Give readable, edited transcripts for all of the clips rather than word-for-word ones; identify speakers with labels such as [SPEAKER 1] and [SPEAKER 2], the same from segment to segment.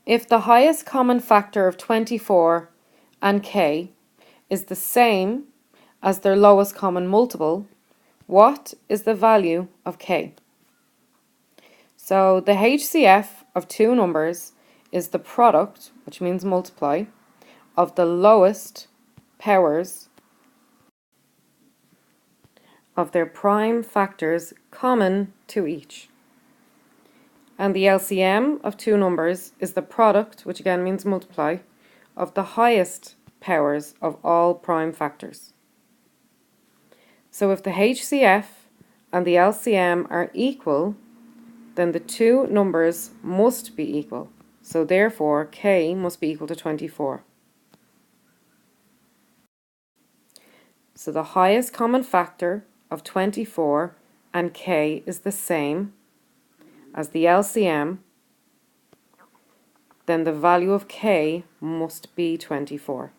[SPEAKER 1] If the highest common factor of 24 and k is the same as their lowest common multiple, what is the value of k? So the HCF of two numbers is the product, which means multiply, of the lowest powers of their prime factors common to each. And the LCM of two numbers is the product, which again means multiply, of the highest powers of all prime factors. So if the HCF and the LCM are equal, then the two numbers must be equal. So therefore, k must be equal to 24. So the highest common factor of 24 and k is the same as the LCM, then the value of k must be 24.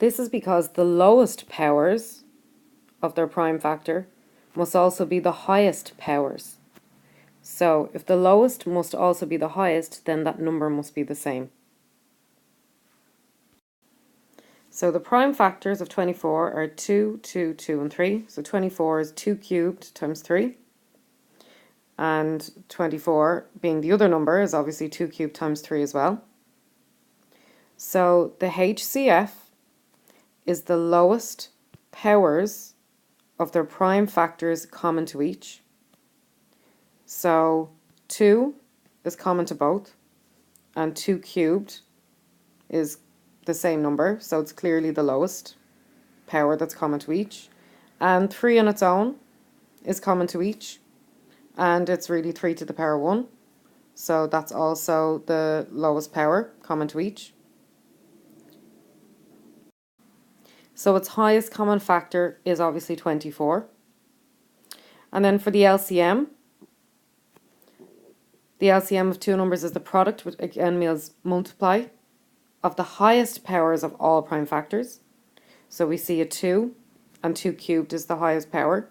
[SPEAKER 1] This is because the lowest powers of their prime factor must also be the highest powers. So if the lowest must also be the highest, then that number must be the same. So the prime factors of 24 are 2, 2, 2, and 3. So 24 is 2 cubed times 3. And 24, being the other number, is obviously 2 cubed times 3 as well. So the HCF is the lowest powers of their prime factors common to each. So 2 is common to both, and 2 cubed is the same number, so it's clearly the lowest power that's common to each. And 3 on its own is common to each, and it's really 3 to the power 1, so that's also the lowest power common to each. So its highest common factor is obviously 24. And then for the LCM of two numbers is the product, which again means multiply, of the highest powers of all prime factors. So we see a 2, and 2 cubed is the highest power.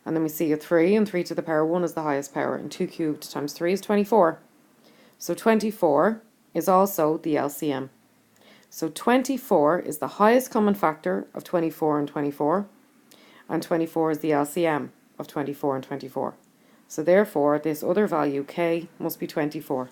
[SPEAKER 1] And then we see a 3, and 3 to the power 1 is the highest power. And 2 cubed times 3 is 24. So 24 is also the LCM. So 24 is the highest common factor of 24 and 24. And 24 is the LCM of 24 and 24. So therefore, this other value, k, must be 24.